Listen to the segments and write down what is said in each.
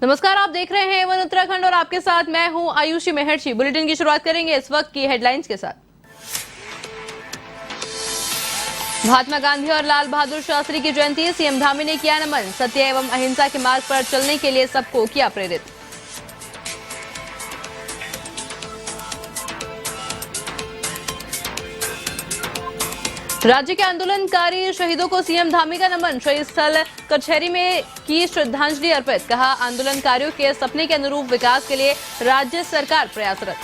नमस्कार, आप देख रहे हैं एवन उत्तराखंड और आपके साथ मैं हूं आयुषी मेहर्षि। बुलेटिन की शुरुआत करेंगे इस वक्त की हेडलाइंस के साथ। महात्मा गांधी और लाल बहादुर शास्त्री की जयंती, सीएम धामी ने किया नमन। सत्य एवं अहिंसा के मार्ग पर चलने के लिए सबको किया प्रेरित। राज्य के आंदोलनकारी शहीदों को सीएम धामी का नमन। शहीद स्थल कचहरी में की श्रद्धांजलि अर्पित। कहा, आंदोलनकारियों के सपने के अनुरूप विकास के लिए राज्य सरकार प्रयासरत।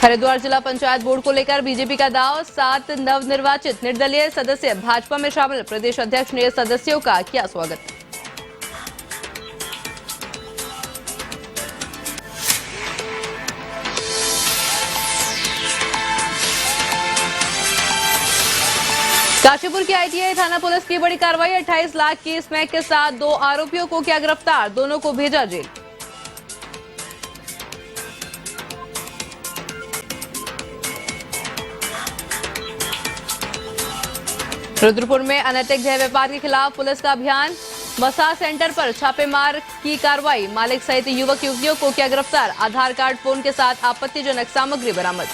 हरिद्वार जिला पंचायत बोर्ड को लेकर बीजेपी का दाव। 7 नवनिर्वाचित निर्दलीय सदस्य भाजपा में शामिल। प्रदेश अध्यक्ष ने सदस्यों का किया स्वागत। काशीपुर की आईटीआई थाना पुलिस की बड़ी कार्रवाई। 28 लाख की स्मैक के साथ 2 आरोपियों को किया गिरफ्तार। दोनों को भेजा जेल। रुद्रपुर में अनैतिक जय व्यापार के खिलाफ पुलिस का अभियान। मसाज सेंटर पर छापेमार की कार्रवाई। मालिक सहित युवक युवतियों को किया गिरफ्तार। आधार कार्ड, फोन के साथ आपत्तिजनक सामग्री बरामद।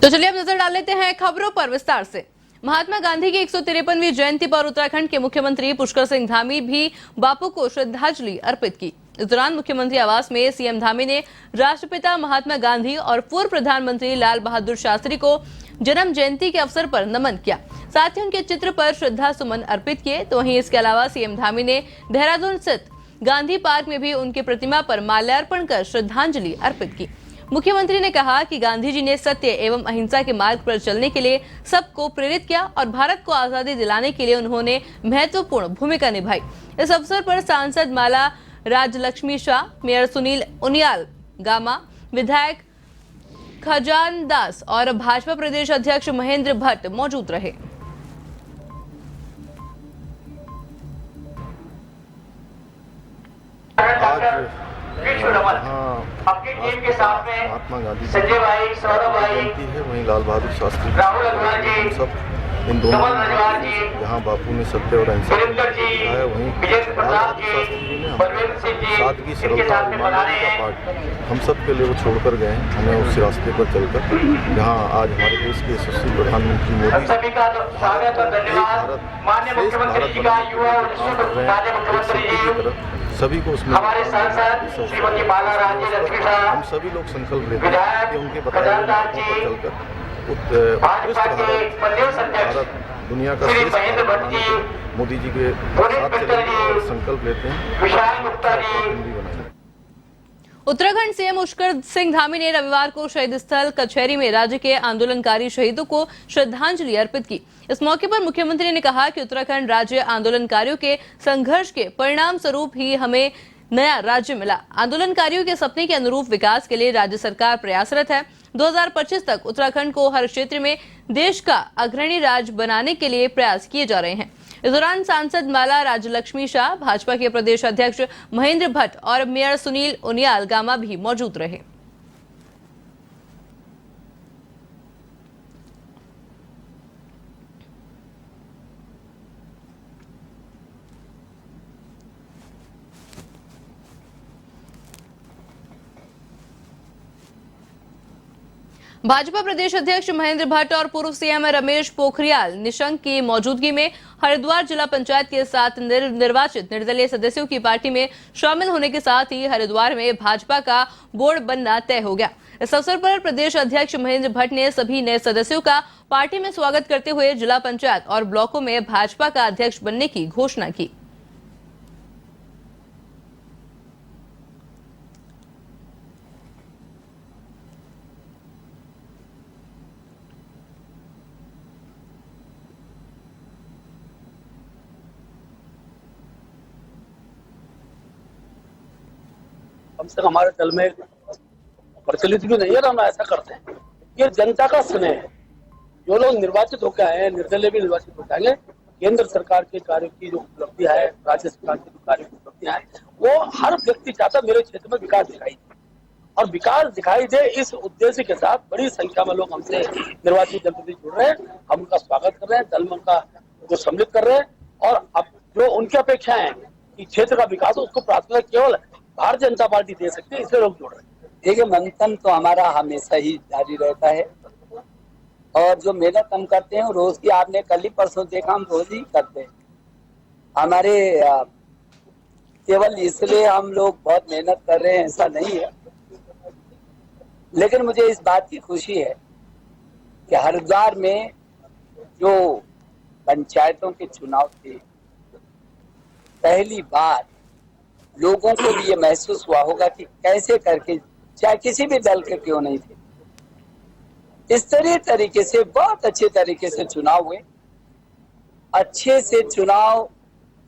तो चलिए अब नजर डाल लेते हैं खबरों पर विस्तार से। महात्मा गांधी की 153वीं जयंती पर उत्तराखंड के मुख्यमंत्री पुष्कर सिंह धामी भी बापू को श्रद्धांजलि अर्पित की। इस दौरान मुख्यमंत्री आवास में सीएम धामी ने राष्ट्रपिता महात्मा गांधी और पूर्व प्रधानमंत्री लाल बहादुर शास्त्री को जन्म जयंती के अवसर पर नमन किया। साथ ही उनके चित्र पर श्रद्धा सुमन अर्पित किए। तो वहीं इसके अलावा सीएम धामी ने देहरादून स्थित गांधी पार्क में भी उनकी प्रतिमा पर माल्यार्पण कर श्रद्धांजलि अर्पित की। मुख्यमंत्री ने कहा कि गांधी जी ने सत्य एवं अहिंसा के मार्ग पर चलने के लिए सबको प्रेरित किया और भारत को आजादी दिलाने के लिए उन्होंने महत्वपूर्ण भूमिका निभाई। इस अवसर पर सांसद माला राजलक्ष्मी शाह, मेयर सुनील उनियाल गामा, विधायक खजान दास और भाजपा प्रदेश अध्यक्ष महेंद्र भट्ट मौजूद रहे। आपके टीम के साथ में महात्मा गांधी संजय भाई, सौरभ भाई है, वहीं लाल बहादुर शास्त्री, राहुल अग्रवाल जी, सब इन दोनों यहाँ बापू ने सत्य और अहिंसा है, वहीं शास्त्री जी ने सादगी, सरलता और ईमानदारी का पाठ हम सब के लिए वो छोड़कर गए। हमें उस रास्ते पर चलकर जहाँ आज हमारे देश के यशस्वी प्रधानमंत्री मोदी सभी का स्वागत और धन्यवाद। माननीय मुख्यमंत्री जी का युवा सभी को उसमें हमारे सांसद श्रीमती माला राजलक्ष्मी शाह, हम सभी लोग संकल्प लेते हैं कि उनके बताए हुए मार्गों पर चलकर उत्कृष्ट भारत दुनिया का श्रेष्ठ भारत बनाने मोदी जी के साथ चलेंगे और संकल्प लेते हैं। उत्तराखंड सीएम पुष्कर सिंह धामी ने रविवार को शहीद स्थल कचहरी में राज्य के आंदोलनकारी शहीदों को श्रद्धांजलि अर्पित की। इस मौके पर मुख्यमंत्री ने कहा कि उत्तराखंड राज्य आंदोलनकारियों के संघर्ष के परिणाम स्वरूप ही हमें नया राज्य मिला। आंदोलनकारियों के सपने के अनुरूप विकास के लिए राज्य सरकार प्रयासरत है। 2025 तक उत्तराखंड को हर क्षेत्र में देश का अग्रणी राज्य बनाने के लिए प्रयास किए जा रहे हैं। इस दौरान सांसद माला राजलक्ष्मी शाह, भाजपा के प्रदेश अध्यक्ष महेंद्र भट्ट और मेयर सुनील उनियाल गामा भी मौजूद रहे। भाजपा प्रदेश अध्यक्ष महेंद्र भट्ट और पूर्व सीएम रमेश पोखरियाल निशंक की मौजूदगी में हरिद्वार जिला पंचायत के 7 निर्वाचित निर्दलीय सदस्यों की पार्टी में शामिल होने के साथ ही हरिद्वार में भाजपा का बोर्ड बनना तय हो गया। इस अवसर पर प्रदेश अध्यक्ष महेंद्र भट्ट ने सभी नए सदस्यों का पार्टी में स्वागत करते हुए जिला पंचायत और ब्लॉकों में भाजपा का अध्यक्ष बनने की घोषणा की। कम से कम हमारे दल में प्रचलित भी नहीं है, हम ऐसा करते हैं। ये जनता का स्नेह है, जो लोग निर्वाचित होकर आए हैं, निर्दलीय भी निर्वाचित होकर आएंगे, केंद्र सरकार के कार्य की जो उपलब्धियां है, राज्य सरकार की जो कार्य की उपलब्धियां है, वो हर व्यक्ति चाहता मेरे क्षेत्र में विकास दिखाई दे, और विकास दिखाई दे इस उद्देश्य के साथ बड़ी संख्या में लोग हमसे निर्वाचित जनप्रतिनिधि जुड़ रहे हैं। हम उनका स्वागत कर रहे हैं, दल में उनका जो सम्मिलित कर रहे हैं, और अब जो उनकी अपेक्षाएं हैं कि क्षेत्र का विकास हो, उसको प्राथमिकता केवल भारतीय जनता पार्टी दे सकती है, इसलिए लोग जुड़ रहे हैं। देखिए, मंथन तो हमारा हमेशा ही जारी रहता है, और जो मेहनत हम करते हैं रोज की, आपने कल ही परसों देखा, हम रोज ही करते हैं। हमारे केवल इसलिए हम लोग बहुत मेहनत कर रहे हैं ऐसा नहीं है, लेकिन मुझे इस बात की खुशी है कि हरिद्वार में जो पंचायतों के चुनाव थे, पहली बार लोगों को भी ये महसूस हुआ होगा कि कैसे करके, चाहे किसी भी दल के क्यों नहीं थे, इस तरीके से बहुत अच्छे तरीके से चुनाव हुए, अच्छे से चुनाव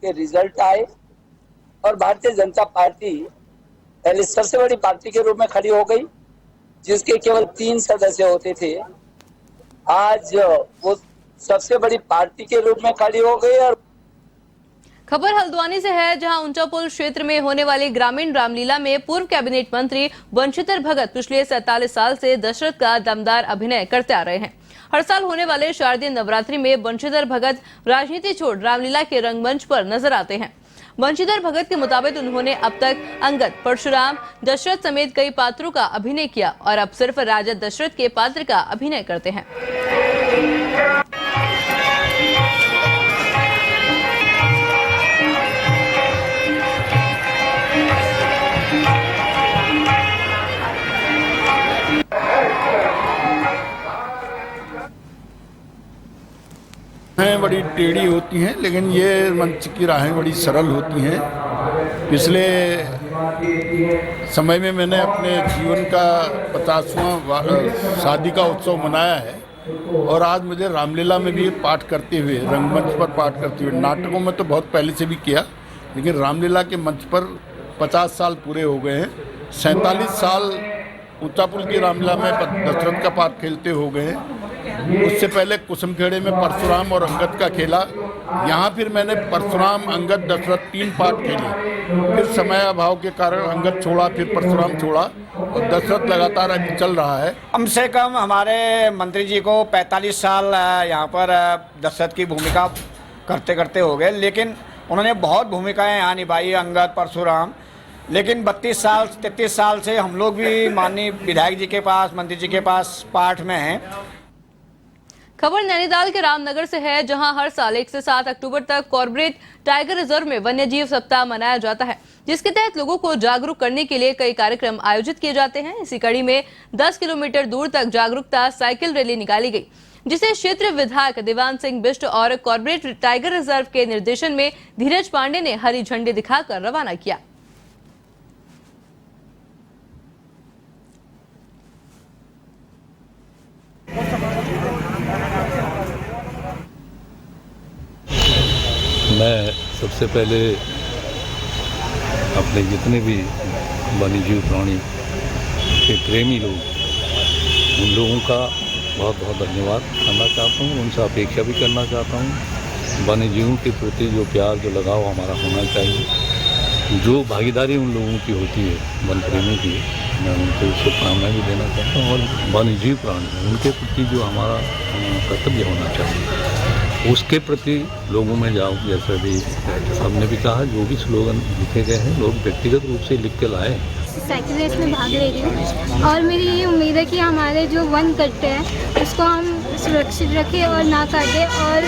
के रिजल्ट आए, और भारतीय जनता पार्टी पहले सबसे बड़ी पार्टी के रूप में खड़ी हो गई, जिसके केवल 3 सदस्य होते थे। आज वो सबसे बड़ी पार्टी के रूप में खड़ी हो गई। और खबर हल्द्वानी से है, जहां ऊंचापुल क्षेत्र में होने वाली ग्रामीण रामलीला में पूर्व कैबिनेट मंत्री बंशीधर भगत पिछले 47 साल से दशरथ का दमदार अभिनय करते आ रहे हैं। हर साल होने वाले शारदीय नवरात्रि में बंशीधर भगत राजनीति छोड़ रामलीला के रंगमंच पर नजर आते हैं। बंशीधर भगत के मुताबिक उन्होंने अब तक अंगद, परशुराम, दशरथ समेत कई पात्रों का अभिनय किया, और अब सिर्फ राजा दशरथ के पात्र का अभिनय करते हैं। बड़ी टेढ़ी होती हैं, लेकिन ये मंच की राहें बड़ी सरल होती हैं। पिछले समय में मैंने अपने जीवन का 50वां शादी का उत्सव मनाया है, और आज मुझे रामलीला में भी पाठ करते हुए, रंगमंच पर पाठ करते हुए, नाटकों में तो बहुत पहले से भी किया, लेकिन रामलीला के मंच पर 50 साल पूरे हो गए हैं। 47 साल ऊंचापुल की रामलीला में दशरथ का पाठ खेलते हो गए हैं। उससे पहले कुसुमखेड़े में परशुराम और अंगद का खेला। यहाँ फिर मैंने परशुराम, अंगद, दशरथ 3 पाठ खेले। फिर समय अभाव के कारण अंगद छोड़ा, फिर परशुराम छोड़ा, और दशरथ लगातार अभी चल रहा है। कम से कम हमारे मंत्री जी को 45 साल यहाँ पर दशरथ की भूमिका करते करते हो गए, लेकिन उन्होंने बहुत भूमिकाएं यहाँ निभाई, अंगद, परशुराम। लेकिन 32 साल 33 साल से हम लोग भी माननीय विधायक जी के पास, मंत्री जी के पास पाठ में हैं। खबर नैनीताल के रामनगर से है, जहां हर साल 1 से 7 अक्टूबर तक कॉर्बेट टाइगर रिजर्व में वन्यजीव सप्ताह मनाया जाता है, जिसके तहत लोगों को जागरूक करने के लिए कई कार्यक्रम आयोजित किए जाते हैं। इसी कड़ी में 10 किलोमीटर दूर तक जागरूकता साइकिल रैली निकाली गई, जिसे क्षेत्र विधायक देवान सिंह बिष्ट और कॉर्बेट टाइगर रिजर्व के निर्देशन में धीरज पांडे ने हरी झंडी दिखाकर रवाना किया। मैं सबसे पहले अपने जितने भी वन्यजीव प्राणी के प्रेमी लोग, उन लोगों का बहुत बहुत धन्यवाद करना चाहता हूँ, उनसे अपेक्षा भी करना चाहता हूँ। वन्यजीवों के प्रति जो प्यार, जो लगाव हमारा होना चाहिए, जो भागीदारी उन लोगों की होती है वन प्रेमी की, मैं उनको शुभकामनाएं भी देना चाहता हूँ। और वन्यजीव प्राणी, उनके प्रति जो हमारा कर्तव्य होना चाहिए, उसके प्रति लोगों में जाओ। जैसे भी सबने भी कहा, जो भी स्लोगन लिखे गए हैं, लोग व्यक्तिगत रूप से लिख के लाए। साइकिल रेस में भाग ले रही हूँ, और मेरी ये उम्मीद है कि हमारे जो वन कटते हैं उसको हम सुरक्षित रखें और ना काटें, और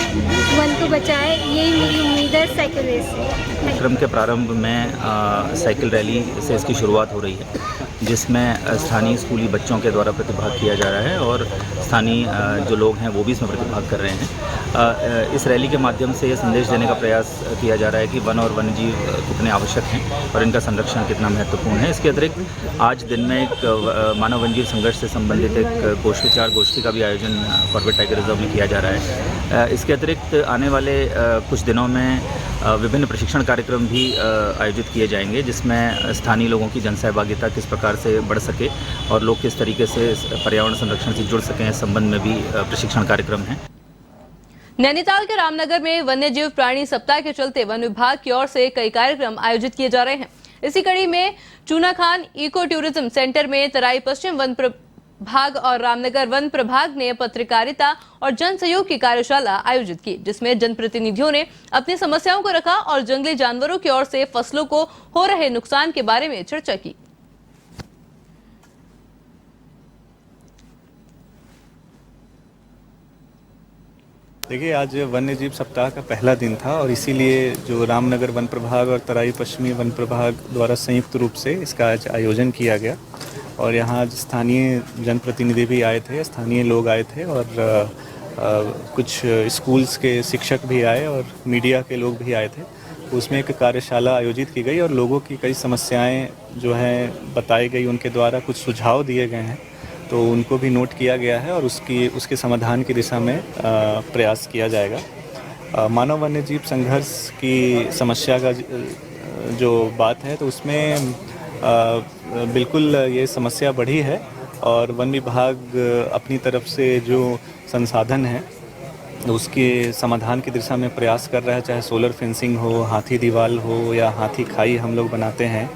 वन को बचाएं। यही मेरी उम्मीद है साइकिल रेस से। कार्यक्रम के प्रारंभ में साइकिल रैली से इसकी शुरुआत हो रही है, जिसमें स्थानीय स्कूली बच्चों के द्वारा प्रतिभाग किया जा रहा है, और स्थानीय जो लोग हैं वो भी इसमें प्रतिभाग कर रहे हैं। इस रैली के माध्यम से ये संदेश देने का प्रयास किया जा रहा है कि वन और वन्यजीव कितने आवश्यक हैं और इनका संरक्षण कितना महत्वपूर्ण है। इसके अतिरिक्त आज दिन में एक मानव वन्यजीव संघर्ष से संबंधित एक विचार गोष्ठी का भी आयोजन कॉर्बेट टाइगर रिजर्व में किया जा रहा है। इसके अतिरिक्त आने वाले कुछ दिनों में विभिन्न प्रशिक्षण कार्यक्रम भी आयोजित किए जाएंगे, जिसमें स्थानीय लोगों की जन सहभागिता किस प्रकार से बढ़ सके और लोग किस तरीके से पर्यावरण संरक्षण से जुड़ सकें, इस संबंध में भी प्रशिक्षण कार्यक्रम हैं। नैनीताल के रामनगर में वन्यजीव प्राणी सप्ताह के चलते वन विभाग की ओर से कई कार्यक्रम आयोजित किए जा रहे हैं। इसी कड़ी में चूनाखान इको टूरिज्म सेंटर में तराई पश्चिम वन प्रभाग और रामनगर वन प्रभाग ने पत्रकारिता और जन सहयोग की कार्यशाला आयोजित की, जिसमें जनप्रतिनिधियों ने अपनी समस्याओं को रखा और जंगली जानवरों की ओर से फसलों को हो रहे नुकसान के बारे में चर्चा की। देखिए, आज वन्यजीव सप्ताह का पहला दिन था और इसीलिए जो रामनगर वन प्रभाग और तराई पश्चिमी वन प्रभाग द्वारा संयुक्त रूप से इसका आज आयोजन किया गया और यहाँ स्थानीय जनप्रतिनिधि भी आए थे, स्थानीय लोग आए थे और कुछ स्कूल्स के शिक्षक भी आए और मीडिया के लोग भी आए थे। उसमें एक कार्यशाला आयोजित की गई और लोगों की कई समस्याएं जो हैं बताई गई, उनके द्वारा कुछ सुझाव दिए गए हैं, तो उनको भी नोट किया गया है और उसके समाधान की दिशा में प्रयास किया जाएगा। मानव वन्यजीव संघर्ष की समस्या का जो बात है तो उसमें बिल्कुल ये समस्या बढ़ी है और वन विभाग अपनी तरफ से जो संसाधन है उसके समाधान की दिशा में प्रयास कर रहा है, चाहे सोलर फेंसिंग हो, हाथी दीवार हो या हाथी खाई हम लोग बनाते हैं,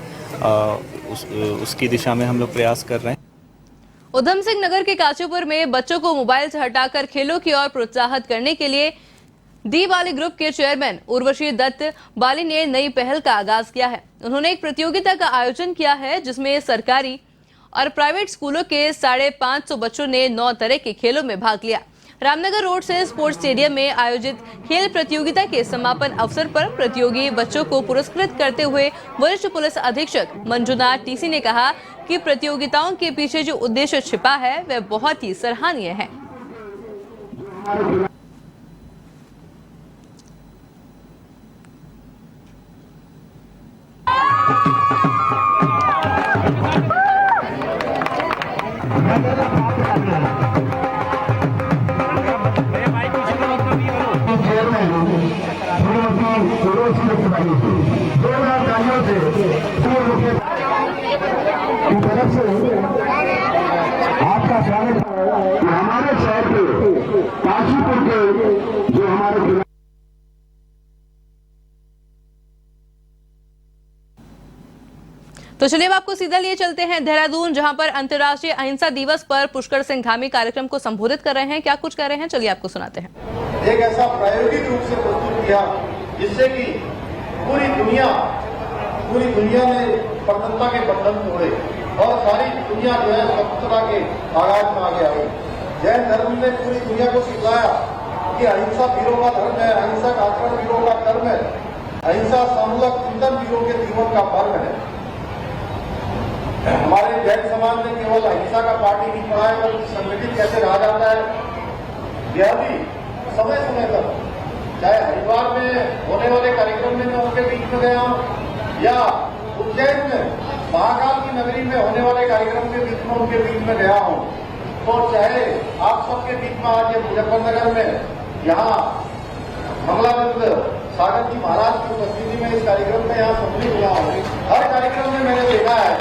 उसकी दिशा में हम लोग प्रयास कर रहे हैं। उधम सिंह नगर के काचीपुर में बच्चों को मोबाइल से हटाकर खेलों की ओर प्रोत्साहित करने के लिए दी बाली ग्रुप के चेयरमैन उर्वशी दत्त बाली ने नई पहल का आगाज किया है। उन्होंने एक प्रतियोगिता का आयोजन किया है, जिसमें सरकारी और प्राइवेट स्कूलों के 550 बच्चों ने 9 तरह के खेलों में भाग लिया। रामनगर रोड से स्पोर्ट्स स्टेडियम में आयोजित खेल प्रतियोगिता के समापन अवसर पर प्रतियोगी बच्चों को पुरस्कृत करते हुए वरिष्ठ पुलिस अधीक्षक मंजुनाथ टीसी ने कहा कि प्रतियोगिताओं के पीछे जो उद्देश्य छिपा है वह बहुत ही सराहनीय है। आपका स्वागत है हमारे शहर के काशीपुर के जो हमारे। तो चलिए अब आपको सीधा लिए चलते हैं देहरादून, जहां पर अंतर्राष्ट्रीय अहिंसा दिवस पर पुष्कर सिंह धामी कार्यक्रम को संबोधित कर रहे हैं। क्या कुछ कर रहे हैं, चलिए आपको सुनाते हैं। एक ऐसा प्रायोगिक रूप से प्रस्तुत किया जिससे कि पूरी दुनिया में प्रसन्नता के बंधन तोड़े और सारी दुनिया जो है स्वतंत्रता के आगाज में आगे आई। जैन धर्म ने पूरी दुनिया को सिखाया कि अहिंसा वीरों का धर्म है, अहिंसक आचरण वीरों का कर्म है, अहिंसा सामूहिक चिंतन वीरों के जीवन का पर्व है। हमारे जैन समाज ने केवल अहिंसा का पाठ ही नहीं पढ़ा है, बल्कि संगठित कैसे रहा जाता है यह भी समय समय तक, चाहे हरिद्वार में होने वाले कार्यक्रम में मैं उनके बीच में गया हूं या उज्जैन में महाकाल की नगरी में होने वाले कार्यक्रम के बीच में उनके बीच में गया हूं, तो चाहे आप सबके बीच में आज मुजफ्फरनगर में यहाँ मंगलाचंद सागर जी महाराज की उपस्थिति में इस कार्यक्रम में यहाँ सम्मिलित हुआ हूँ। हर कार्यक्रम में मैंने देखा है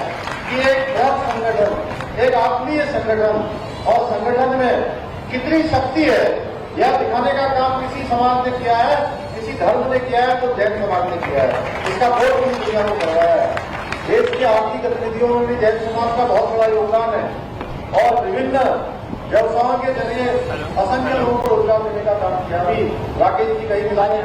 कि एक बृहद संगठन, एक आत्मीय संगठन और संगठन में कितनी शक्ति है यह दिखाने का काम किसी समाज ने किया है, किसी धर्म ने किया है तो जैन समाज ने किया है। इसका बहुत पूरी दुनिया को करवाया है। देश की आर्थिक गतिविधियों में भी जैन समाज का बहुत बड़ा योगदान है और विभिन्न व्यवसायों के जरिए असंख्य लोगों को रोजगार देने का काम किया। अभी राकेश जी कहीं मिलाने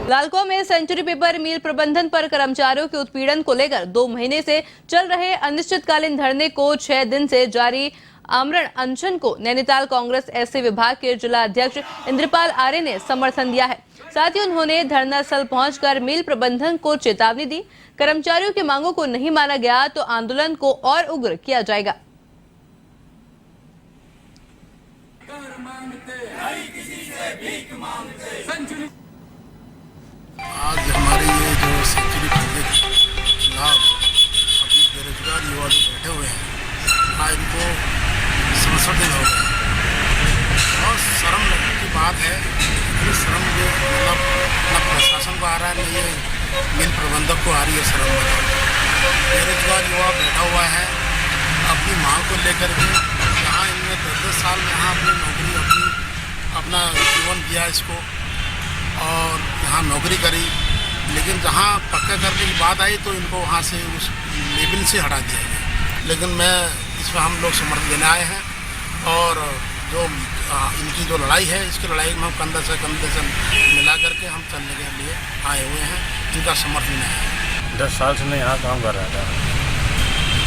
लालकुआं में सेंचुरी पेपर मिल प्रबंधन पर कर्मचारियों के उत्पीड़न को लेकर 2 महीने से चल रहे अनिश्चितकालीन धरने को 6 दिन से जारी आमरण अनशन को नैनीताल कांग्रेस एससी विभाग के जिला अध्यक्ष इंद्रपाल आर्य ने समर्थन दिया है। साथ ही उन्होंने धरना स्थल पहुंचकर मिल प्रबंधन को चेतावनी दी, कर्मचारियों की मांगों को नहीं माना गया तो आंदोलन को और उग्र किया जाएगा। आज हमारे ये जो सेंचुरी प्रोजेक्ट के खिलाफ अभी बेरोजगार युवा जो बैठे हुए हैं, आज इनको 67 दिन हो गए। बहुत शर्म लगने की बात है, इतनी शर्म जो मतलब ना प्रशासन को आ रहा है, ना ये मिल प्रबंधक को आ रही है शर्म। बेरोजगार युवा बैठा हुआ है अपनी मांग को लेकर के। यहाँ इनने 10-10 साल में यहाँ अपनी नौकरी अपना जीवन दिया इसको और यहाँ नौकरी करी, लेकिन जहाँ पक्का करने की बात आई तो इनको वहाँ से उस लेवल से हटा दिया गया। लेकिन मैं इसमें हम लोग समर्थन देने आए हैं और जो इनकी जो लड़ाई है इसकी लड़ाई में हम कंधे से मिला करके हम चलने के लिए आए हुए हैं, इनका समर्थन है। 10 साल से मैं यहाँ काम कर रहा था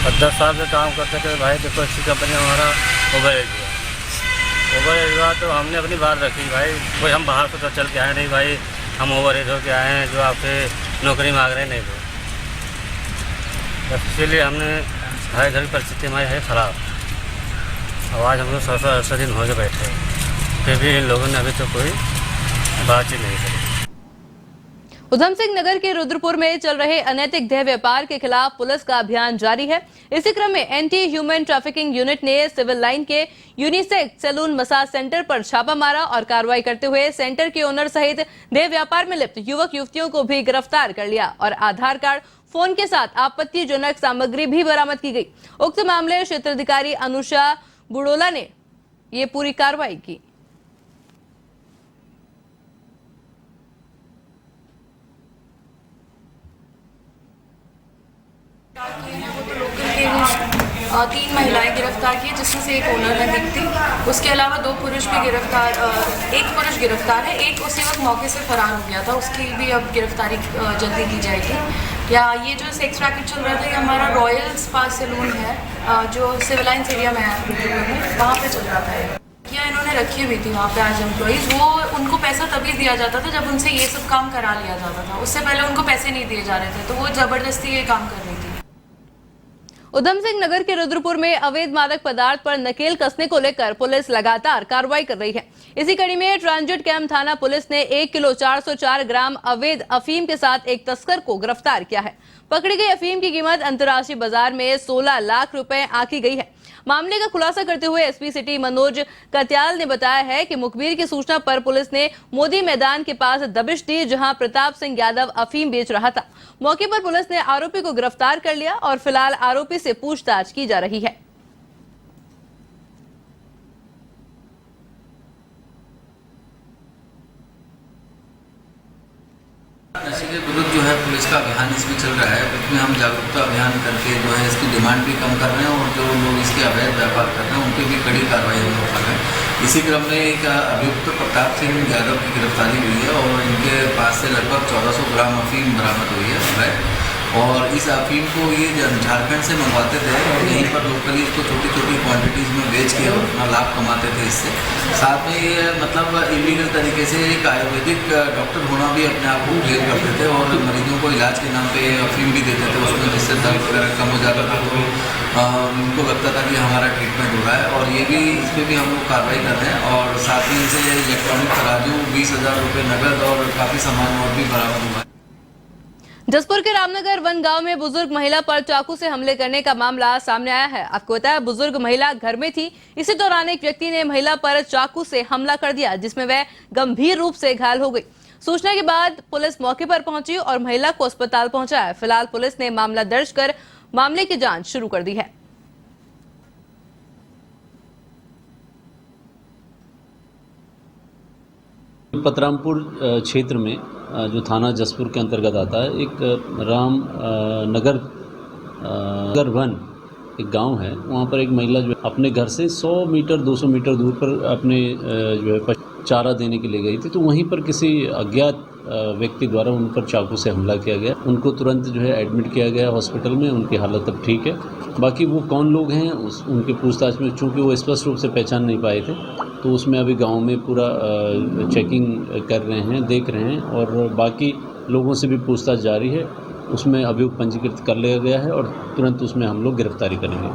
और 10 साल से काम करते करते भाई देखो अच्छी कंपनी हमारा ओवरहेज हुआ तो हमने अपनी बात रखी भाई, कोई हम बाहर से तो चल के आए नहीं भाई, हम ओवरहेज हो के आए हैं, जो आपसे नौकरी मांग रहे नहीं दो। बस इसीलिए हमने भाई घर की परिस्थिति हमारी है ख़राब। अब आज हम लोग 7-8 दिन हो गए बैठे, फिर भी इन लोगों ने अभी तो कोई बातचीत नहीं करी। उधम सिंह नगर के रुद्रपुर में चल रहे अनैतिक देह व्यापार के खिलाफ पुलिस का अभियान जारी है। इसी क्रम में एंटी ह्यूमन ट्रैफिकिंग यूनिट ने सिविल लाइन के यूनिसेक्स सैलून मसाज सेंटर पर छापा मारा और कार्रवाई करते हुए सेंटर के ओनर सहित देह व्यापार में लिप्त युवक युवतियों को भी गिरफ्तार कर लिया और आधार कार्ड, फोन के साथ आपत्तिजनक सामग्री भी बरामद की गई। उक्त मामले क्षेत्राधिकारी अनुषा बुड़ोला ने ये पूरी कार्रवाई की। वो तो लोकल के 3 महिलाएं गिरफ्तार की, जिसमें से एक ओनर है दीप्ति। उसके अलावा 2 पुरुष भी गिरफ्तार, एक पुरुष गिरफ्तार है, एक उसी वक्त मौके से फरार हो गया था, उसकी भी अब गिरफ्तारी जल्दी की जाएगी। या ये जो सेक्स रैकेट चल रहा था ये हमारा रॉयल स्पा सैलून है जो सिविल लाइन्स एरिया में है, वहाँ पे चल रहा था। या इन्होंने रखी हुई थी वहाँ पे आज एम्प्लॉइज़, वो उनको पैसा तभी दिया जाता था जब उनसे ये सब काम करा लिया जाता था, उससे पहले उनको पैसे नहीं दिए जा रहे थे, तो वो ज़बरदस्ती ये काम कर रही थी। उधम सिंह नगर के रुद्रपुर में अवैध मादक पदार्थ पर नकेल कसने को लेकर पुलिस लगातार कार्रवाई कर रही है। इसी कड़ी में ट्रांजिट कैंप थाना पुलिस ने 1 किलो 404 ग्राम अवैध अफीम के साथ एक तस्कर को गिरफ्तार किया है। पकड़ी गई अफीम की कीमत अंतर्राष्ट्रीय बाजार में 16 लाख रुपए आंकी गई है। मामले का खुलासा करते हुए एसपी सिटी मनोज कत्याल ने बताया है कि मुखबिर की सूचना पर पुलिस ने मोदी मैदान के पास दबिश दी, जहां प्रताप सिंह यादव अफीम बेच रहा था। मौके पर पुलिस ने आरोपी को गिरफ्तार कर लिया और फिलहाल आरोपी से पूछताछ की जा रही है। नशे के विरुद्ध जो है पुलिस का अभियान इसमें चल रहा है, उसमें हम जागरूकता अभियान करके जो है इसकी डिमांड भी कम कर रहे हैं और जो लोग इसके अवैध व्यापार कर रहे हैं उन पर भी कड़ी कार्रवाई हम लोग कर रहे हैं। इसी क्रम में एक अभियुक्त प्रताप सिंह यादव की गिरफ्तारी हुई है और इनके पास से लगभग 1400 ग्राम अफीम बरामद हुई है और इस अफीम को ये झारखंड से मंगवाते थे और यहीं पर लोकली इसको छोटी छोटी क्वांटिटीज़ में बेच के अपना लाभ कमाते थे इससे। साथ में ये मतलब इलीगल तरीके से एक आयुर्वेदिक डॉक्टर होना भी अपने आप को क्लियर करते थे और मरीजों को इलाज के नाम पे अफीम भी देते थे उसमें, जिससे दर्द वगैरह कम हो जाता था तो उनको लगता था कि हमारा ट्रीटमेंट हो रहा है। और ये भी इस पर भी हम लोग कार्रवाई कर रहे हैं और साथ ही इसे इलेक्ट्रॉनिक तराजू 20,000 रुपये नकद और काफ़ी सामान और भी बरामद हुआ है। जसपुर के रामनगर वन गांव में बुजुर्ग महिला पर चाकू से हमले करने का मामला सामने आया है। आपको बताया बुजुर्ग महिला घर में थी, इसी दौरान एक व्यक्ति ने महिला पर चाकू से हमला कर दिया, जिसमें वह गंभीर रूप से घायल हो गई। सूचना के बाद पुलिस मौके पर पहुंची और महिला को अस्पताल पहुंचाया। फिलहाल पुलिस ने मामला दर्ज कर मामले की जांच शुरू कर दी है। पतरामपुर क्षेत्र में जो थाना जसपुर के अंतर्गत आता है, एक राम नगर वन एक गांव है, वहाँ पर एक महिला जो अपने घर से 100 मीटर 200 मीटर दूर पर अपने जो है चारा देने के लिए गई थी, तो वहीं पर किसी अज्ञात व्यक्ति द्वारा उन पर चाकू से हमला किया गया। उनको तुरंत जो है एडमिट किया गया हॉस्पिटल में, उनकी हालत अब ठीक है। बाकी वो कौन लोग हैं उनके पूछताछ में चूँकि वो स्पष्ट रूप से पहचान नहीं पाए थे, तो उसमें अभी गांव में पूरा चेकिंग कर रहे हैं, देख रहे हैं और बाकी लोगों से भी पूछताछ जारी है। उसमें अभियोग पंजीकृत कर लिया गया है और तुरंत उसमें हम लोग गिरफ्तारी करेंगे।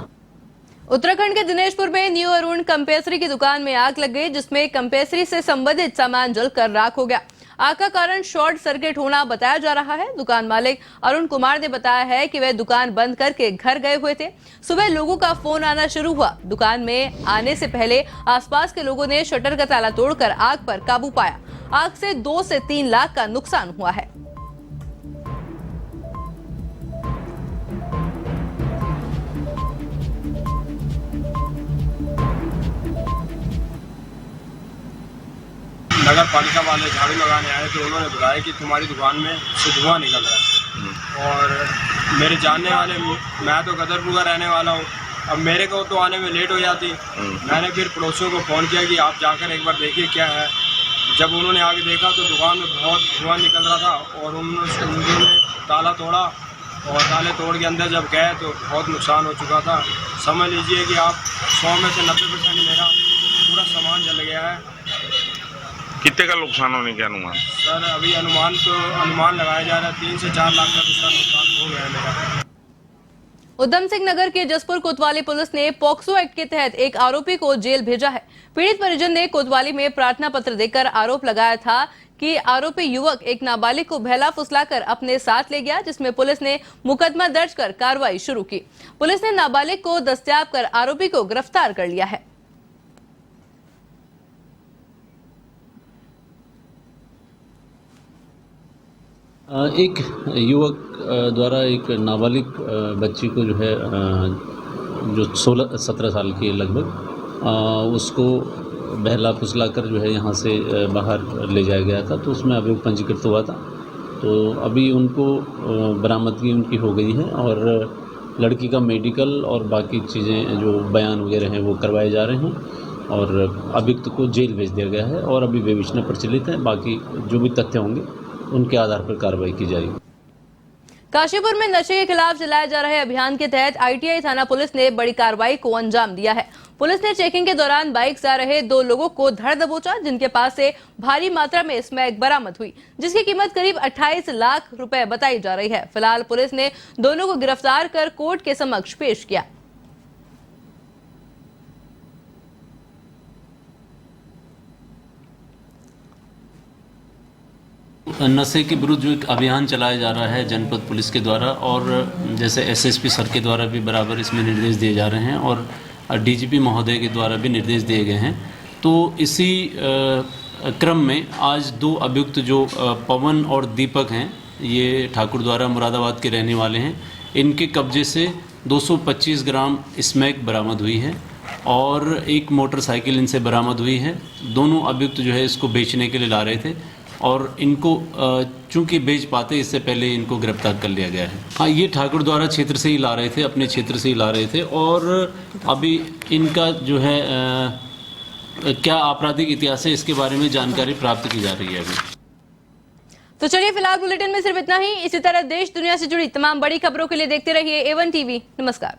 उत्तराखंड के दिनेशपुर में न्यू अरुण कंपेसरी की दुकान में आग लग गई, जिसमें कंपेसरी से संबंधित सामान जलकर राख हो गया। आग का कारण शॉर्ट सर्किट होना बताया जा रहा है। दुकान मालिक अरुण कुमार ने बताया है कि वह दुकान बंद करके घर गए हुए थे। सुबह लोगों का फोन आना शुरू हुआ। दुकान में आने से पहले आसपास के लोगों ने शटर का ताला तोड़कर आग पर काबू पाया। आग से 2 से 3 लाख का नुकसान हुआ है। नगर पालिका वाले झाड़ू लगाने आए तो उन्होंने बताया कि तुम्हारी दुकान में से धुआं निकल रहा है। और मेरे जानने वाले, मैं तो गदरपुर का रहने वाला हूँ, अब मेरे को तो आने में लेट हो जाती। मैंने फिर पड़ोसियों को फ़ोन किया कि आप जाकर एक बार देखिए क्या है। जब उन्होंने आगे देखा तो दुकान में बहुत धुआं निकल रहा था और उन्होंने ताला तोड़ा और ताले तोड़ के अंदर जब गए तो बहुत नुकसान हो चुका था। समझ लीजिए कि आप 100 में से 90% मेरा पूरा सामान जल गया है। कितने का नुकसान होने के अनुमान? सर अभी अनुमान लगाया जा रहा है 3 से 4 लाख का नुकसान हो गया है मेरा। उधम सिंह नगर के जसपुर कोतवाली पुलिस ने पॉक्सो एक्ट के तहत एक आरोपी को जेल भेजा है। पीड़ित परिजन ने कोतवाली में प्रार्थना पत्र देकर आरोप लगाया था कि आरोपी युवक एक नाबालिग को बहला फुसलाकर अपने साथ ले गया, जिसमें पुलिस ने मुकदमा दर्ज कर कार्रवाई शुरू की। पुलिस ने नाबालिग को दस्तयाब कर आरोपी को गिरफ्तार कर लिया है। एक युवक द्वारा एक नाबालिग बच्ची को जो है जो 16-17 साल की लगभग उसको बहला फुसला कर जो है यहाँ से बाहर ले जाया गया था, तो उसमें अभियोग पंजीकृत हुआ था। तो अभी उनको बरामदगी उनकी हो गई है और लड़की का मेडिकल और बाकी चीज़ें जो बयान वगैरह हैं वो करवाए जा रहे हैं और अभियुक्त को जेल भेज दिया गया है और अभी विवेचना प्रचलित है। बाकी जो भी तथ्य होंगे उनके आधार पर कार्रवाई की जाएगी। काशीपुर में नशे के खिलाफ चलाए जा रहे अभियान के तहत आईटीआई थाना पुलिस ने बड़ी कार्रवाई को अंजाम दिया है। पुलिस ने चेकिंग के दौरान बाइक से आ रहे 2 लोगों को धर दबोचा, जिनके पास से भारी मात्रा में स्मैक बरामद हुई, जिसकी कीमत करीब 28 लाख रुपए बताई जा रही है। फिलहाल पुलिस ने दोनों को गिरफ्तार कर कोर्ट के समक्ष पेश किया। नशे के विरुद्ध जो एक अभियान चलाया जा रहा है जनपद पुलिस के द्वारा, और जैसे एसएसपी सर के द्वारा भी बराबर इसमें निर्देश दिए जा रहे हैं और डीजीपी महोदय के द्वारा भी निर्देश दिए गए हैं। तो इसी क्रम में आज 2 अभियुक्त जो पवन और दीपक हैं, ये ठाकुर द्वारा मुरादाबाद के रहने वाले हैं। इनके कब्जे से 225 ग्राम स्मैक बरामद हुई है और एक मोटरसाइकिल इनसे बरामद हुई है। दोनों अभियुक्त जो है इसको बेचने के लिए ला रहे थे और इनको चूंकि बेच पाते इससे पहले इनको गिरफ्तार कर लिया गया है। हाँ, ये ठाकुर द्वारा क्षेत्र से ही ला रहे थे, अपने क्षेत्र से ही ला रहे थे और अभी इनका जो है क्या आपराधिक इतिहास है इसके बारे में जानकारी प्राप्त की जा रही है अभी। तो चलिए फिलहाल बुलेटिन में सिर्फ इतना ही। इसी तरह देश दुनिया से जुड़ी तमाम बड़ी खबरों के लिए देखते रहिए A1 TV। नमस्कार।